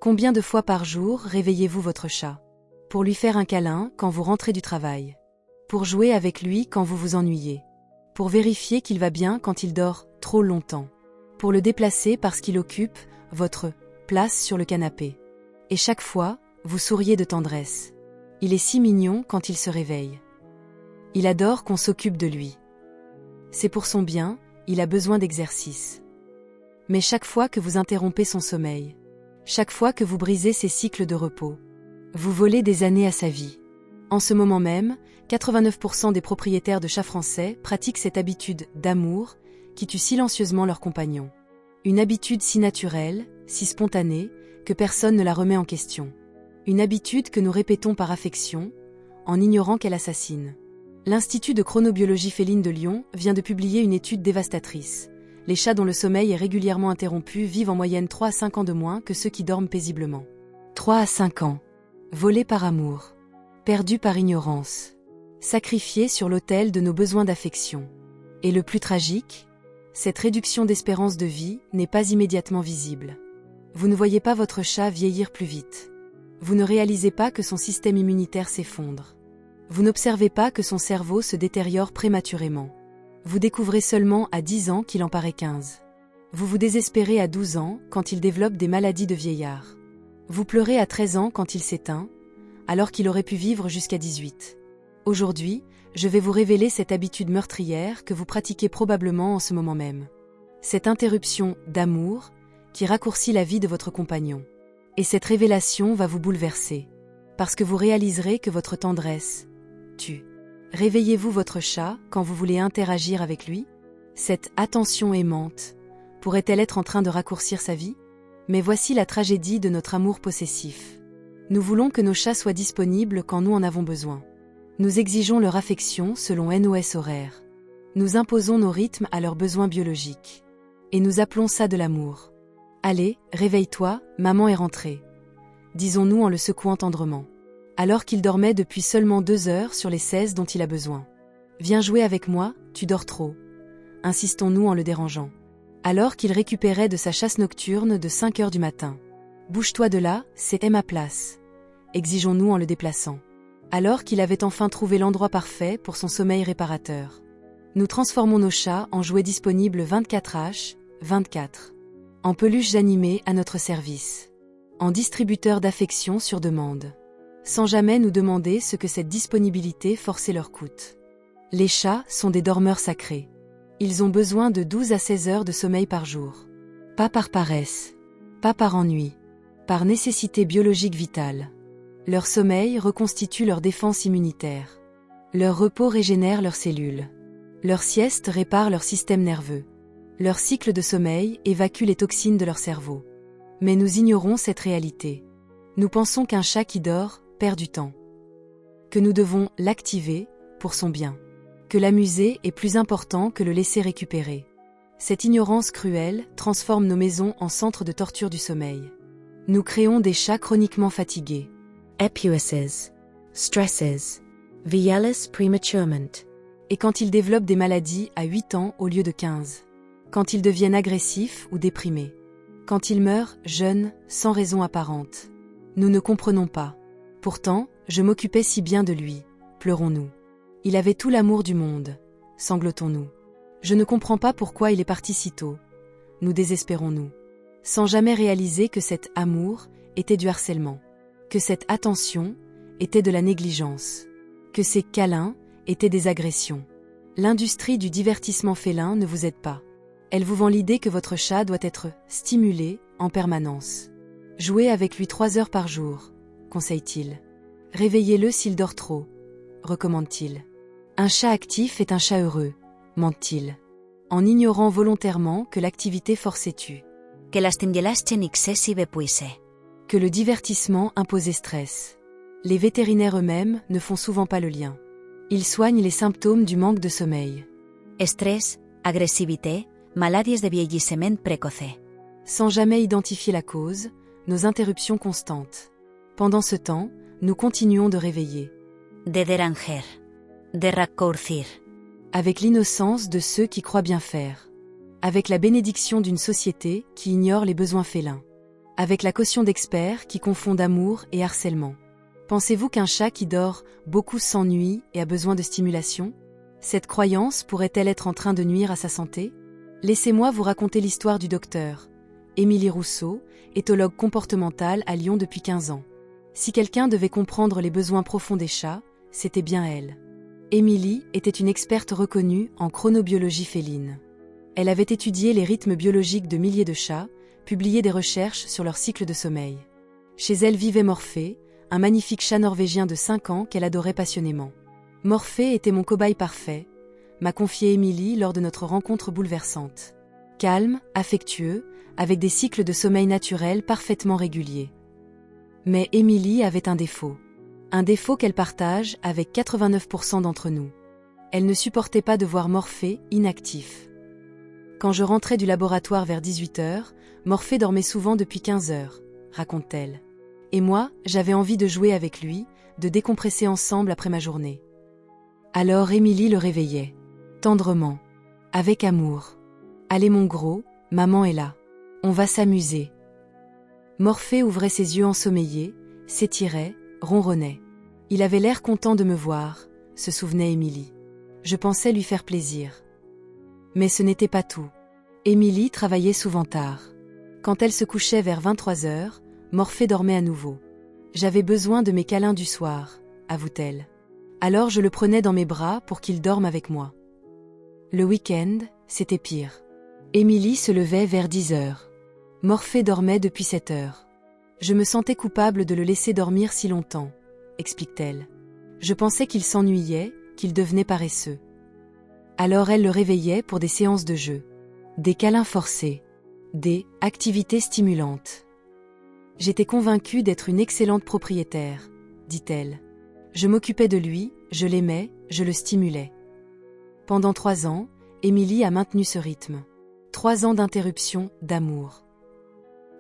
Combien de fois par jour réveillez-vous votre chat? Pour lui faire un câlin quand vous rentrez du travail. Pour jouer avec lui quand vous vous ennuyez. Pour vérifier qu'il va bien quand il dort trop longtemps. Pour le déplacer parce qu'il occupe votre place sur le canapé. Et chaque fois, vous souriez de tendresse. Il est si mignon quand il se réveille. Il adore qu'on s'occupe de lui. C'est pour son bien, il a besoin d'exercice. Mais chaque fois que vous interrompez son sommeil, chaque fois que vous brisez ses cycles de repos, vous volez des années à sa vie. En ce moment même, 89% des propriétaires de chats français pratiquent cette habitude d'amour qui tue silencieusement leurs compagnons. Une habitude si naturelle, si spontanée, que personne ne la remet en question. Une habitude que nous répétons par affection, en ignorant qu'elle assassine. L'Institut de chronobiologie féline de Lyon vient de publier une étude dévastatrice. Les chats dont le sommeil est régulièrement interrompu vivent en moyenne 3 à 5 ans de moins que ceux qui dorment paisiblement. 3 à 5 ans. Volés par amour. Perdus par ignorance. Sacrifiés sur l'autel de nos besoins d'affection. Et le plus tragique, cette réduction d'espérance de vie n'est pas immédiatement visible. Vous ne voyez pas votre chat vieillir plus vite. Vous ne réalisez pas que son système immunitaire s'effondre. Vous n'observez pas que son cerveau se détériore prématurément. Vous découvrez seulement à 10 ans qu'il en paraît 15. Vous vous désespérez à 12 ans quand il développe des maladies de vieillard. Vous pleurez à 13 ans quand il s'éteint, alors qu'il aurait pu vivre jusqu'à 18. Aujourd'hui, je vais vous révéler cette habitude meurtrière que vous pratiquez probablement en ce moment même. Cette interruption d'amour qui raccourcit la vie de votre compagnon. Et cette révélation va vous bouleverser. Parce que vous réaliserez que votre tendresse tue. Réveillez-vous votre chat quand vous voulez interagir avec lui? Cette attention aimante pourrait-elle être en train de raccourcir sa vie? Mais voici la tragédie de notre amour possessif. Nous voulons que nos chats soient disponibles quand nous en avons besoin. Nous exigeons leur affection selon NOS horaires. Nous imposons nos rythmes à leurs besoins biologiques. Et nous appelons ça de l'amour. Allez, réveille-toi, maman est rentrée. Disons-nous en le secouant tendrement. Alors qu'il dormait depuis seulement 2 heures sur les 16 dont il a besoin. Viens jouer avec moi, tu dors trop. Insistons-nous en le dérangeant. Alors qu'il récupérait de sa chasse nocturne de 5 heures du matin. Bouge-toi de là, c'est ma place. Exigeons-nous en le déplaçant. Alors qu'il avait enfin trouvé l'endroit parfait pour son sommeil réparateur. Nous transformons nos chats en jouets disponibles 24h/24. En peluches animées à notre service. En distributeurs d'affection sur demande. Sans jamais nous demander ce que cette disponibilité forcée leur coûte. Les chats sont des dormeurs sacrés. Ils ont besoin de 12 à 16 heures de sommeil par jour. Pas par paresse. Pas par ennui. Par nécessité biologique vitale. Leur sommeil reconstitue leur défense immunitaire. Leur repos régénère leurs cellules. Leur sieste répare leur système nerveux. Leur cycle de sommeil évacue les toxines de leur cerveau. Mais nous ignorons cette réalité. Nous pensons qu'un chat qui dort perd du temps. Que nous devons l'activer pour son bien. Que l'amuser est plus important que le laisser récupérer. Cette ignorance cruelle transforme nos maisons en centres de torture du sommeil. Nous créons des chats chroniquement fatigués. Epuises, stresses, VLS prematurement. Et quand ils développent des maladies à 8 ans au lieu de 15. Quand ils deviennent agressifs ou déprimés. Quand ils meurent jeunes, sans raison apparente. Nous ne comprenons pas. Pourtant, je m'occupais si bien de lui, pleurons-nous. Il avait tout l'amour du monde, sanglotons-nous. Je ne comprends pas pourquoi il est parti si tôt. Nous désespérons-nous. Sans jamais réaliser que cet amour était du harcèlement. Que cette attention était de la négligence. Que ces câlins étaient des agressions. L'industrie du divertissement félin ne vous aide pas. Elle vous vend l'idée que votre chat doit être stimulé en permanence. Jouez avec lui 3 heures par jour, conseille-t-il. Réveillez-le s'il dort trop, recommande-t-il. Un chat actif est un chat heureux, ment-il. En ignorant volontairement que l'activité forcée tue. Que la stimulation excessive puisse. Que le divertissement impose stress. Les vétérinaires eux-mêmes ne font souvent pas le lien. Ils soignent les symptômes du manque de sommeil. Stress, agressivité, maladies de vieillissement précoce. Sans jamais identifier la cause, nos interruptions constantes. Pendant ce temps, nous continuons de réveiller. De déranger. De raccourcir. Avec l'innocence de ceux qui croient bien faire. Avec la bénédiction d'une société qui ignore les besoins félins. avec la caution d'experts qui confondent amour et harcèlement. Pensez-vous qu'un chat qui dort beaucoup s'ennuie et a besoin de stimulation? Cette croyance pourrait-elle être en train de nuire à sa santé? Laissez-moi vous raconter l'histoire du docteur Émilie Rousseau, éthologue comportementale à Lyon depuis 15 ans. Si quelqu'un devait comprendre les besoins profonds des chats, c'était bien elle. Émilie était une experte reconnue en chronobiologie féline. Elle avait étudié les rythmes biologiques de milliers de chats, publié des recherches sur leur cycle de sommeil. Chez elle vivait Morphée, un magnifique chat norvégien de 5 ans qu'elle adorait passionnément. Morphée était mon cobaye parfait, m'a confié Émilie lors de notre rencontre bouleversante. Calme, affectueux, avec des cycles de sommeil naturels parfaitement réguliers. Mais Émilie avait un défaut. Un défaut qu'elle partage avec 89% d'entre nous. Elle ne supportait pas de voir Morphée inactif. Quand je rentrais du laboratoire vers 18h, Morphée dormait souvent depuis 15h, raconte-t-elle. Et moi, j'avais envie de jouer avec lui, de décompresser ensemble après ma journée. Alors Émilie le réveillait. Tendrement. Avec amour. Allez mon gros, maman est là. On va s'amuser. Morphée ouvrait ses yeux ensommeillés, s'étirait, ronronnait. Il avait l'air content de me voir, se souvenait Émilie. Je pensais lui faire plaisir. Mais ce n'était pas tout. Émilie travaillait souvent tard. Quand elle se couchait vers 23h, Morphée dormait à nouveau. J'avais besoin de mes câlins du soir, avoue-t-elle. Alors je le prenais dans mes bras pour qu'il dorme avec moi. Le week-end, c'était pire. Émilie se levait vers 10h. Morphée dormait depuis 7h. Je me sentais coupable de le laisser dormir si longtemps, explique-t-elle. Je pensais qu'il s'ennuyait, qu'il devenait paresseux. Alors elle le réveillait pour des séances de jeu. Des câlins forcés. Des activités stimulantes. J'étais convaincue d'être une excellente propriétaire, dit-elle. Je m'occupais de lui, je l'aimais, je le stimulais. Pendant 3 ans, Émilie a maintenu ce rythme. 3 ans d'interruption, d'amour.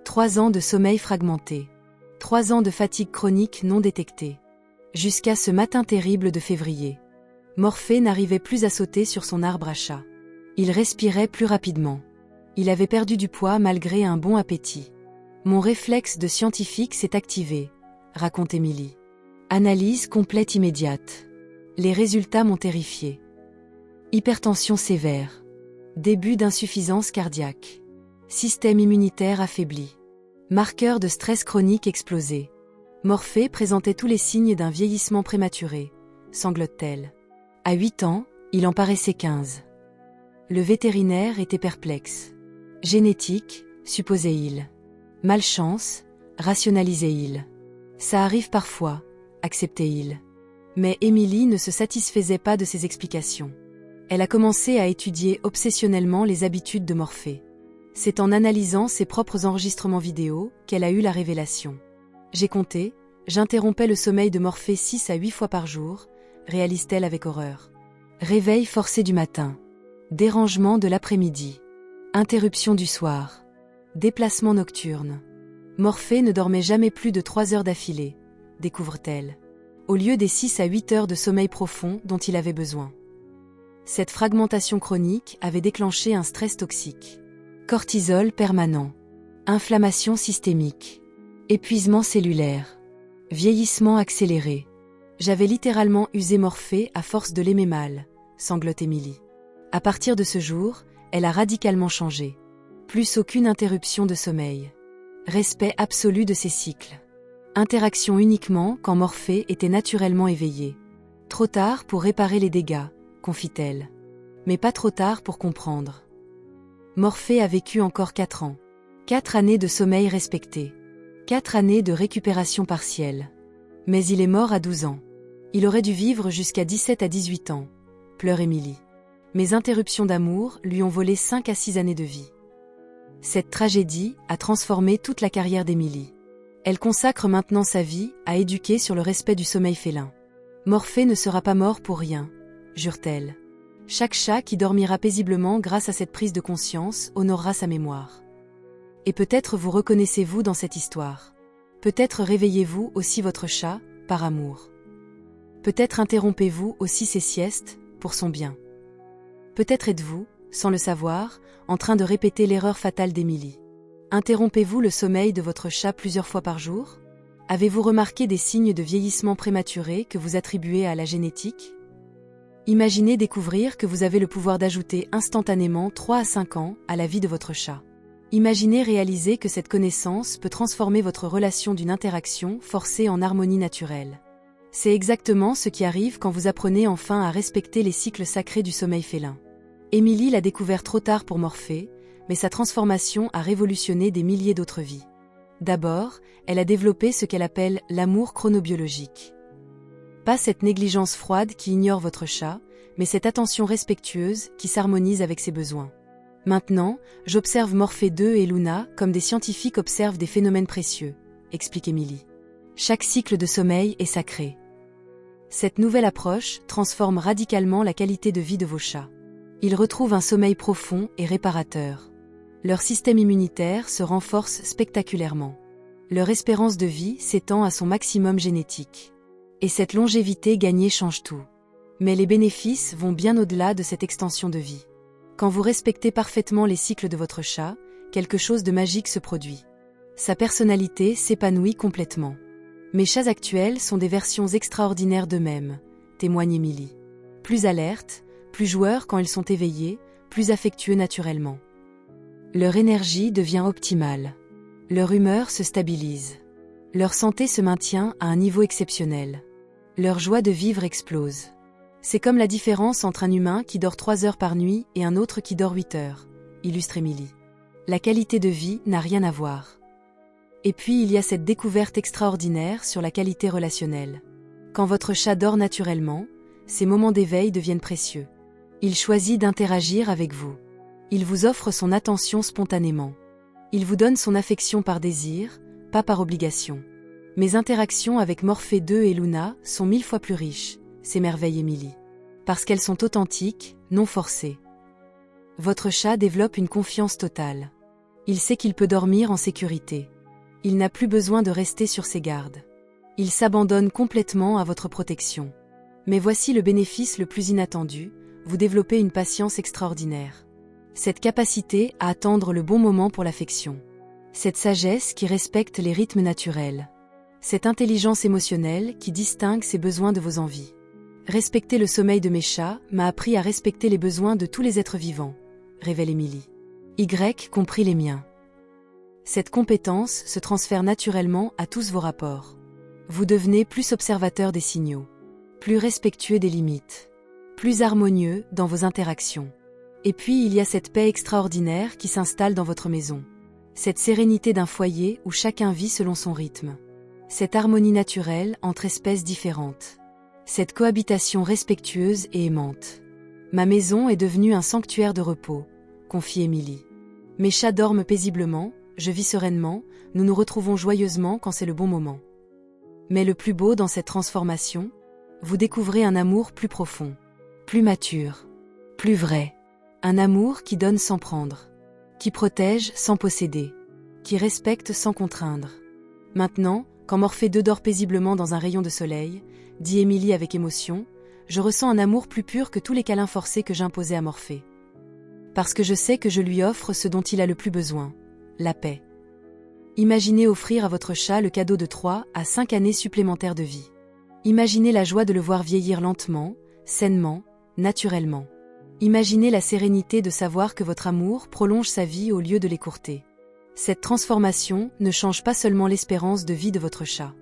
3 ans de sommeil fragmenté. 3 ans de fatigue chronique non détectée. Jusqu'à ce matin terrible de février. Morphée n'arrivait plus à sauter sur son arbre à chat. Il respirait plus rapidement. Il avait perdu du poids malgré un bon appétit. Mon réflexe de scientifique s'est activé, raconte Émilie. Analyse complète immédiate. Les résultats m'ont terrifiée. Hypertension sévère. Début d'insuffisance cardiaque. Système immunitaire affaibli. Marqueur de stress chronique explosé. Morphée présentait tous les signes d'un vieillissement prématuré, sanglote-t-elle. À 8 ans, il en paraissait 15. Le vétérinaire était perplexe. Génétique, supposait-il. Malchance, rationalisait-il. Ça arrive parfois, acceptait-il. Mais Émilie ne se satisfaisait pas de ces explications. Elle a commencé à étudier obsessionnellement les habitudes de Morphée. C'est en analysant ses propres enregistrements vidéo qu'elle a eu la révélation. J'ai compté, j'interrompais le sommeil de Morphée 6 à 8 fois par jour, réalise-t-elle avec horreur. Réveil forcé du matin. Dérangement de l'après-midi. Interruption du soir. Déplacement nocturne. Morphée ne dormait jamais plus de 3 heures d'affilée, découvre-t-elle. Au lieu des 6 à 8 heures de sommeil profond dont il avait besoin. Cette fragmentation chronique avait déclenché un stress toxique. Cortisol permanent. Inflammation systémique. Épuisement cellulaire. Vieillissement accéléré. J'avais littéralement usé Morphée à force de l'aimer mal, sanglote Émilie. À partir de ce jour, elle a radicalement changé. Plus aucune interruption de sommeil. Respect absolu de ses cycles. Interaction uniquement quand Morphée était naturellement éveillé. Trop tard pour réparer les dégâts, confie-t-elle. Mais pas trop tard pour comprendre. Morphée a vécu encore 4 ans. 4 années de sommeil respecté. 4 années de récupération partielle. Mais il est mort à 12 ans. Il aurait dû vivre jusqu'à 17 à 18 ans, pleure Émilie. Mes interruptions d'amour lui ont volé 5 à 6 années de vie. Cette tragédie a transformé toute la carrière d'Émilie. Elle consacre maintenant sa vie à éduquer sur le respect du sommeil félin. Morphée ne sera pas mort pour rien, jure-t-elle. Chaque chat qui dormira paisiblement grâce à cette prise de conscience honorera sa mémoire. Et peut-être vous reconnaissez-vous dans cette histoire. Peut-être réveillez-vous aussi votre chat, par amour. Peut-être interrompez-vous aussi ses siestes, pour son bien. Peut-être êtes-vous, sans le savoir, en train de répéter l'erreur fatale d'Émilie. Interrompez-vous le sommeil de votre chat plusieurs fois par jour? Avez-vous remarqué des signes de vieillissement prématuré que vous attribuez à la génétique? Imaginez découvrir que vous avez le pouvoir d'ajouter instantanément 3 à 5 ans à la vie de votre chat. Imaginez réaliser que cette connaissance peut transformer votre relation d'une interaction forcée en harmonie naturelle. C'est exactement ce qui arrive quand vous apprenez enfin à respecter les cycles sacrés du sommeil félin. Émilie l'a découvert trop tard pour Morphée, mais sa transformation a révolutionné des milliers d'autres vies. D'abord, elle a développé ce qu'elle appelle l'amour chronobiologique. Pas cette négligence froide qui ignore votre chat, mais cette attention respectueuse qui s'harmonise avec ses besoins. Maintenant, j'observe Morphée 2 et Luna comme des scientifiques observent des phénomènes précieux, explique Émilie. Chaque cycle de sommeil est sacré. Cette nouvelle approche transforme radicalement la qualité de vie de vos chats. Ils retrouvent un sommeil profond et réparateur. Leur système immunitaire se renforce spectaculairement. Leur espérance de vie s'étend à son maximum génétique. Et cette longévité gagnée change tout. Mais les bénéfices vont bien au-delà de cette extension de vie. Quand vous respectez parfaitement les cycles de votre chat, quelque chose de magique se produit. Sa personnalité s'épanouit complètement. Mes chats actuels sont des versions extraordinaires d'eux-mêmes, témoigne Émilie. Plus alertes, plus joueurs quand ils sont éveillés, plus affectueux naturellement. Leur énergie devient optimale. Leur humeur se stabilise. Leur santé se maintient à un niveau exceptionnel. Leur joie de vivre explose. C'est comme la différence entre un humain qui dort 3 heures par nuit et un autre qui dort 8 heures, illustre Émilie. La qualité de vie n'a rien à voir. Et puis il y a cette découverte extraordinaire sur la qualité relationnelle. Quand votre chat dort naturellement, ces moments d'éveil deviennent précieux. Il choisit d'interagir avec vous. Il vous offre son attention spontanément. Il vous donne son affection par désir, pas par obligation. Mes interactions avec Morphée 2 et Luna sont 1000 fois plus riches, s'émerveille Émilie. Parce qu'elles sont authentiques, non forcées. Votre chat développe une confiance totale. Il sait qu'il peut dormir en sécurité. Il n'a plus besoin de rester sur ses gardes. Il s'abandonne complètement à votre protection. Mais voici le bénéfice le plus inattendu, vous développez une patience extraordinaire. Cette capacité à attendre le bon moment pour l'affection. Cette sagesse qui respecte les rythmes naturels. Cette intelligence émotionnelle qui distingue ses besoins de vos envies. Respecter le sommeil de mes chats m'a appris à respecter les besoins de tous les êtres vivants, révèle Émilie. Y compris les miens. Cette compétence se transfère naturellement à tous vos rapports. Vous devenez plus observateur des signaux, plus respectueux des limites, plus harmonieux dans vos interactions. Et puis il y a cette paix extraordinaire qui s'installe dans votre maison. Cette sérénité d'un foyer où chacun vit selon son rythme. Cette harmonie naturelle entre espèces différentes. Cette cohabitation respectueuse et aimante. Ma maison est devenue un sanctuaire de repos, confie Émilie. Mes chats dorment paisiblement, je vis sereinement, nous nous retrouvons joyeusement quand c'est le bon moment. Mais le plus beau dans cette transformation, vous découvrez un amour plus profond, plus mature, plus vrai. Un amour qui donne sans prendre, qui protège sans posséder, qui respecte sans contraindre. Maintenant, quand Morphée 2 dort paisiblement dans un rayon de soleil, dit Émilie avec émotion, je ressens un amour plus pur que tous les câlins forcés que j'imposais à Morphée. Parce que je sais que je lui offre ce dont il a le plus besoin, la paix. Imaginez offrir à votre chat le cadeau de 3 à 5 années supplémentaires de vie. Imaginez la joie de le voir vieillir lentement, sainement, naturellement. Imaginez la sérénité de savoir que votre amour prolonge sa vie au lieu de l'écourter. Cette transformation ne change pas seulement l'espérance de vie de votre chat.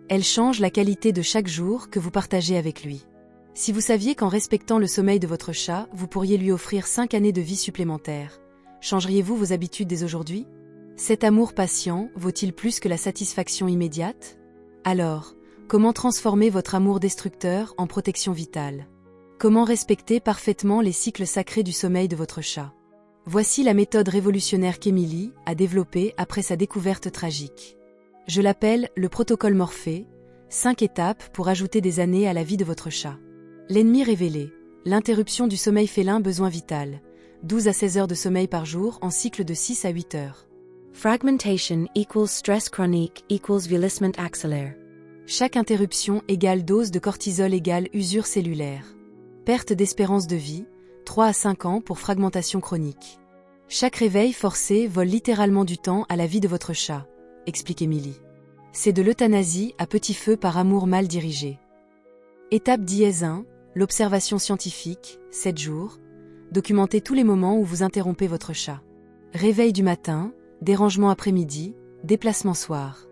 Elle change la qualité de chaque jour que vous partagez avec lui. Si vous saviez qu'en respectant le sommeil de votre chat, vous pourriez lui offrir 5 années de vie supplémentaires, changeriez-vous vos habitudes dès aujourd'hui? Cet amour patient vaut-il plus que la satisfaction immédiate? Alors, comment transformer votre amour destructeur en protection vitale? Comment respecter parfaitement les cycles sacrés du sommeil de votre chat? Voici la méthode révolutionnaire qu'Émilie a développée après sa découverte tragique. Je l'appelle le protocole Morphée, 5 étapes pour ajouter des années à la vie de votre chat. L'ennemi révélé, l'interruption du sommeil félin besoin vital, 12 à 16 heures de sommeil par jour en cycle de 6 à 8 heures. Fragmentation equals stress chronique equals vieillissement accéléré. Chaque interruption égale dose de cortisol égale usure cellulaire. Perte d'espérance de vie, 3 à 5 ans pour fragmentation chronique. Chaque réveil forcé vole littéralement du temps à la vie de votre chat, explique Émilie. C'est de l'euthanasie à petit feu par amour mal dirigé. Étape 1, l'observation scientifique, 7 jours. Documentez tous les moments où vous interrompez votre chat. Réveil du matin, dérangement après-midi, déplacement soir.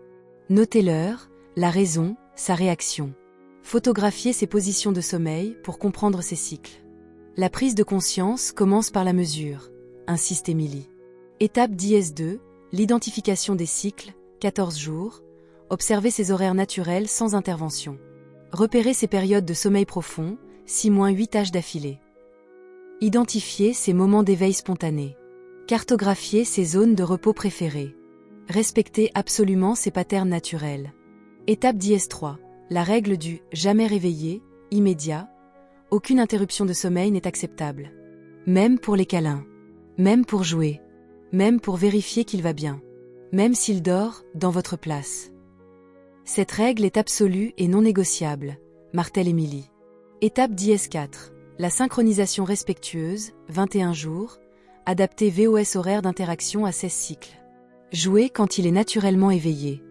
Notez l'heure, la raison, sa réaction. Photographiez ses positions de sommeil pour comprendre ses cycles. La prise de conscience commence par la mesure, insiste Émilie. Étape 2, l'identification des cycles, 14 jours. Observez ses horaires naturels sans intervention. Repérez ses périodes de sommeil profond, 6-8 âges d'affilée. Identifiez ses moments d'éveil spontané. Cartographiez ses zones de repos préférées. Respectez absolument ses patterns naturels. Étape 3, la règle du « jamais réveillé », immédiat. Aucune interruption de sommeil n'est acceptable. Même pour les câlins. Même pour jouer. Même pour vérifier qu'il va bien. Même s'il dort, dans votre place. Cette règle est absolue et non négociable, martèle Émilie. Étape 4, la synchronisation respectueuse, 21 jours. Adaptez VOS horaire d'interaction à 16 cycles. Jouez quand il est naturellement éveillé.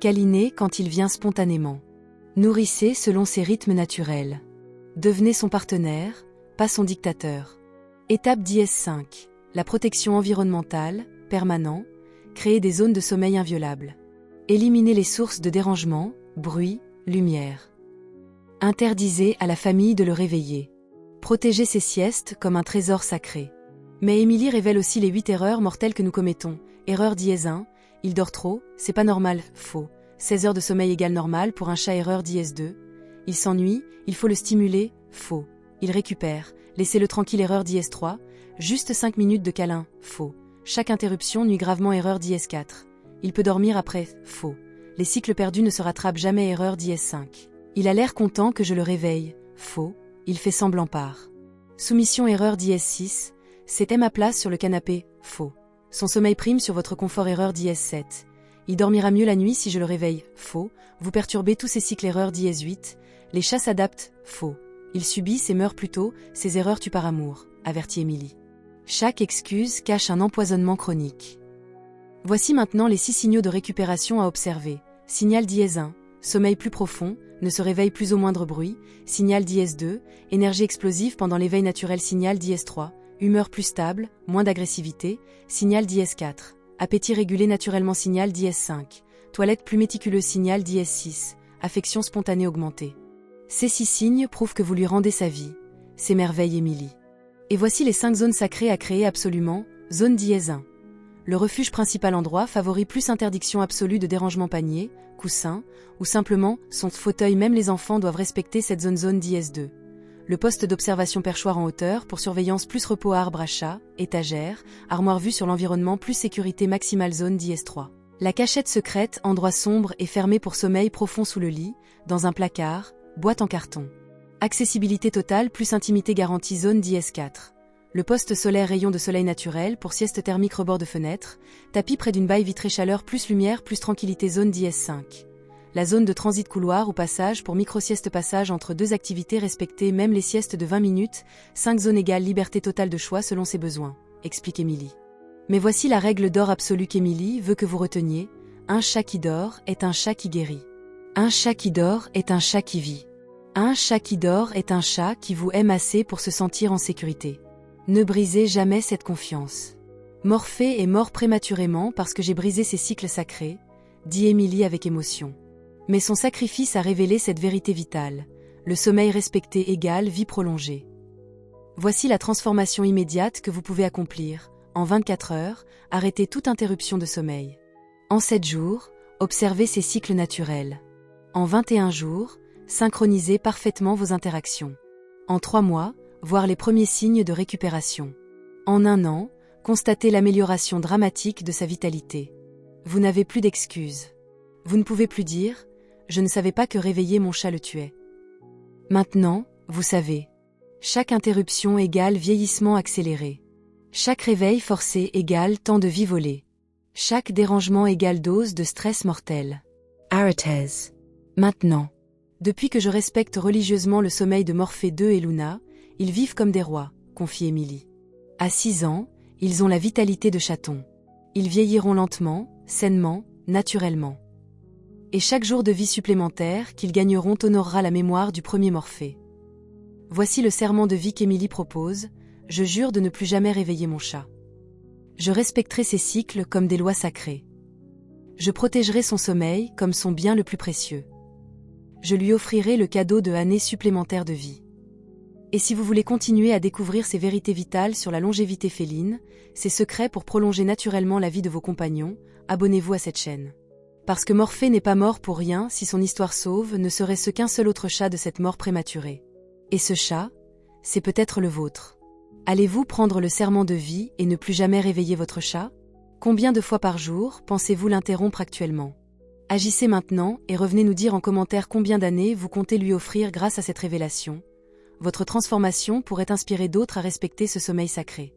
Câlinez quand il vient spontanément. Nourrissez selon ses rythmes naturels. Devenez son partenaire, pas son dictateur. Étape 5, la protection environnementale, permanent. Créez des zones de sommeil inviolables. Éliminez les sources de dérangement, bruit, lumière. Interdisez à la famille de le réveiller. Protégez ses siestes comme un trésor sacré. Mais Émilie révèle aussi les 8 erreurs mortelles que nous commettons. Erreur 1, il dort trop, c'est pas normal, faux. 16 heures de sommeil égale normal pour un chat. Erreur 2, il s'ennuie, il faut le stimuler, faux. Il récupère, laissez-le tranquille. Erreur 3, juste 5 minutes de câlin, faux. Chaque interruption nuit gravement. Erreur 4, il peut dormir après, faux. Les cycles perdus ne se rattrapent jamais. Erreur 5, il a l'air content que je le réveille, faux. Il fait semblant part. Soumission. Erreur 6, c'était ma place sur le canapé, faux. Son sommeil prime sur votre confort. Erreur 7, il dormira mieux la nuit si je le réveille, faux. Vous perturbez tous ces cycles. Erreur 8, les chats s'adaptent, faux. Il subissent et meurt plus tôt, ces erreurs tuent par amour, avertit Émilie. Chaque excuse cache un empoisonnement chronique. Voici maintenant les 6 signaux de récupération à observer. Signal 1, sommeil plus profond, ne se réveille plus au moindre bruit. Signal 2, énergie explosive pendant l'éveil naturel. Signal 3, humeur plus stable, moins d'agressivité. Signal 4, appétit régulé naturellement. Signal 5, toilette plus méticuleuse. Signal 6, affection spontanée augmentée. Ces 6 signes prouvent que vous lui rendez sa vie, s'émerveille Émilie. Et voici les 5 zones sacrées à créer absolument. Zone 1. Le refuge principal, endroit favori plus interdiction absolue de dérangement. Panier, coussin, ou simplement son fauteuil. Même les enfants doivent respecter cette zone. Zone 2. Le poste d'observation, perchoir en hauteur pour surveillance plus repos. Arbre à chat, étagère, armoire vue sur l'environnement plus sécurité maximale. Zone 3. La cachette secrète, endroit sombre et fermé pour sommeil profond sous le lit, dans un placard, boîte en carton. Accessibilité totale plus intimité garantie. Zone 4. Le poste solaire, rayon de soleil naturel pour sieste thermique. Rebord de fenêtre, tapis près d'une baille vitrée. Chaleur plus lumière plus tranquillité. Zone 5. La zone de transit, couloir ou passage pour micro-sieste, passage entre 2 activités respectées, même les siestes de 20 minutes. 5 zones égale liberté totale de choix selon ses besoins, explique Émilie. Mais voici la règle d'or absolue qu'Émilie veut que vous reteniez. Un chat qui dort est un chat qui guérit. Un chat qui dort est un chat qui vit. Un chat qui dort est un chat qui vous aime assez pour se sentir en sécurité. Ne brisez jamais cette confiance. Morphée est mort prématurément parce que j'ai brisé ses cycles sacrés, dit Émilie avec émotion. Mais son sacrifice a révélé cette vérité vitale. Le sommeil respecté égale vie prolongée. Voici la transformation immédiate que vous pouvez accomplir. En 24 heures, arrêtez toute interruption de sommeil. En 7 jours, observez ces cycles naturels. En 21 jours, synchronisez parfaitement vos interactions. En 3 mois, voir les premiers signes de récupération. En 1 an, constatez l'amélioration dramatique de sa vitalité. Vous n'avez plus d'excuses. Vous ne pouvez plus dire « Je ne savais pas que réveiller mon chat le tuait ». Maintenant, vous savez. Chaque interruption égale vieillissement accéléré. Chaque réveil forcé égale temps de vie volé. Chaque dérangement égale dose de stress mortel. Arrêtez. Maintenant. Depuis que je respecte religieusement le sommeil de Morphée 2 et Luna, ils vivent comme des rois, confie Émilie. À 6 ans, Ils ont la vitalité de chatons. Ils vieilliront lentement, sainement, naturellement. Et chaque jour de vie supplémentaire qu'ils gagneront honorera la mémoire du premier Morphée. Voici le serment de vie qu'Émilie propose: je jure de ne plus jamais réveiller mon chat. Je respecterai ses cycles comme des lois sacrées. Je protégerai son sommeil comme son bien le plus précieux. Je lui offrirai le cadeau de années supplémentaires de vie. Et si vous voulez continuer à découvrir ces vérités vitales sur la longévité féline, ces secrets pour prolonger naturellement la vie de vos compagnons, abonnez-vous à cette chaîne. Parce que Morphée n'est pas mort pour rien, si son histoire sauve, ne serait-ce qu'un seul autre chat de cette mort prématurée. Et ce chat, c'est peut-être le vôtre. Allez-vous prendre le serment de vie et ne plus jamais réveiller votre chat? Combien de fois par jour pensez-vous l'interrompre actuellement? Agissez maintenant et revenez nous dire en commentaire combien d'années vous comptez lui offrir grâce à cette révélation. Votre transformation pourrait inspirer d'autres à respecter ce sommeil sacré.